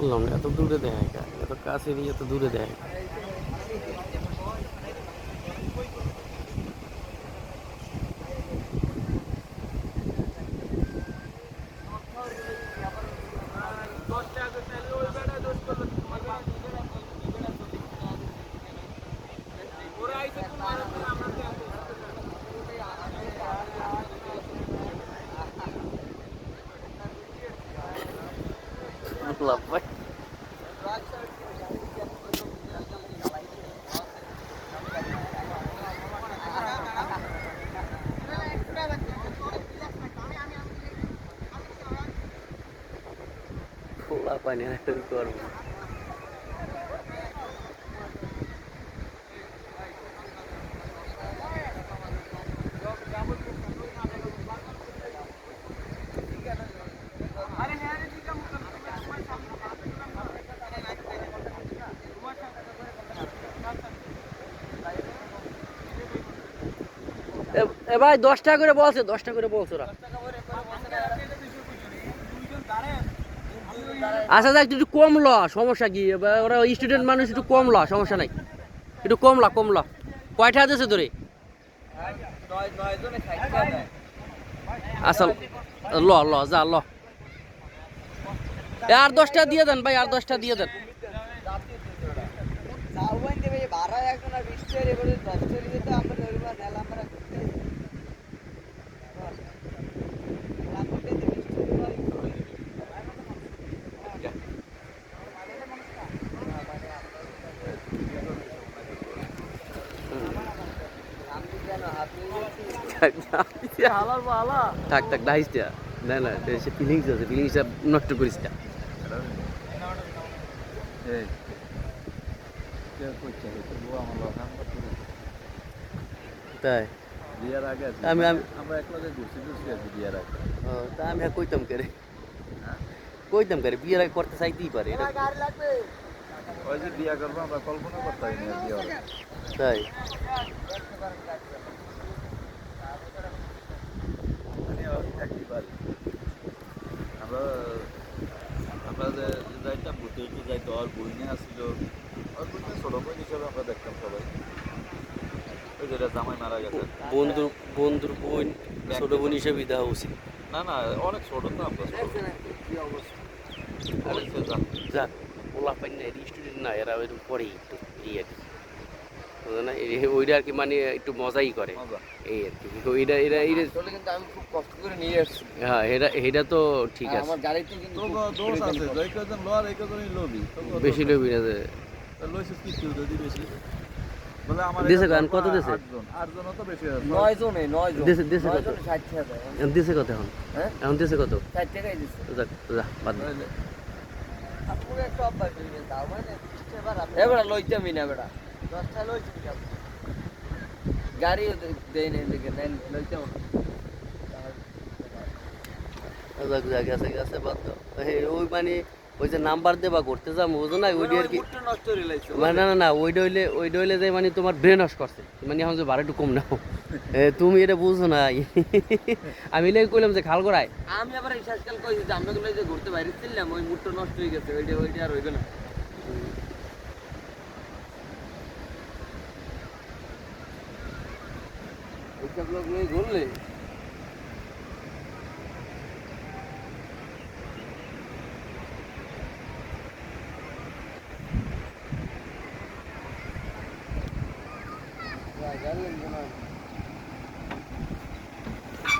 বললাম এত দূরে দেয় এত কাছে নিয়ে এত দূরে দেয়। ভাই খোলা পানি করবো। এ ভাই 10 টাকা করে বলছে, 10 টাকা করে বলছে ওরা। আচ্ছা যাক একটু কম ল, সমস্যা কি? ওরা স্টুডেন্ট মানুষ, একটু কম ল, সমস্যা নাই, একটু কম ল কম ল। কয়টা আছে তোরে? আচ্ছা ল ল যা ল। আর 10টা দিয়ে দেন ভাই, আর 10টা দিয়ে দেন। থাক থাক ডাইস দিয়া না না, সে ফিলিংস আছে, ফিলিংসটা নষ্ট করিস না। তাই আমি আমি কইতাম কে রে, কইতাম কে রে বিয়ের আগে করতে চাইতেই পারে এটা। ওই যে বিয়া করবো আমরা কল্পনা করতে হয় না বিয়ে হবে। তাই আমরা আমরা যে যাইতাম ঘুরতে ঘুরতে যাইতো, আর বই নিয়ে আসছিল, আর বই নিয়ে ছোট বই হিসাবে আমরা দেখতাম সবাই। ওই যেটা জামাই মারা গেছে, বন্ধুর বন্ধুর বোন ছোট বোন হিসেবে দেওয়া উচিত। না না অনেক ছোট তো আমরা। যাক ওলা পাই না, স্টুডেন্ট না, এরা ওই পরেই একটু এই আর কি, না ওইটা আর কি, মানে একটু মজাই করে এই আর কি। ওইটা এরা কিন্তু আমি খুব কষ্ট করে নিয়ে আসছি। হ্যাঁ এটা এটা তো ঠিক আছে, আমার গাড়িতে কিন্তু দোষ আছে, যাই কজন লর এই কজনই লবি বেশি লবি না যে লইছিস কিছু যদি বেশি বলে আমার দেশে গান কত দেশে? 8 জন তো বেশি আছে, 9 জনে 9 জন দেশে দেশে কত? 60 টাকা। এখন দেশে কত এখন? হ্যাঁ এখন দেশে কত? 60 টাকাই দিচ্ছে। যাক যা বাদ দে। আপু একটা অভ্যাস হয়ে গেছে তাও মানে এবারে লইতামই না বেটা 10টা লইছি গাড়িও দেই না দেখে নেন লইতাম না। যাক যাক গেছে গেছে বাদ দাও। ওই মানে ওই যে নাম্বার দেবা করতে যাম বুঝো না, ওইটা আর কি নষ্ট হয়ে লাইছে। মানে না না না ওইটা হইলে যে মানে তোমার ব্রেন ওয়াশ করছে, মানে এখন যে ভাড়া একটু কম নাও, তুমি এটা বুঝো না। আমি লেগে কইলাম যে খাল করায়, আমি আবার এই শেষকাল কইছি যে আমরা যে ঘুরতে বাইরে ছিলাম ওই মুডটা নষ্ট হয়ে গেছে, ওইটা আর হইবে না। ওইসব লোক নিয়ে ঘুরলে জানেন না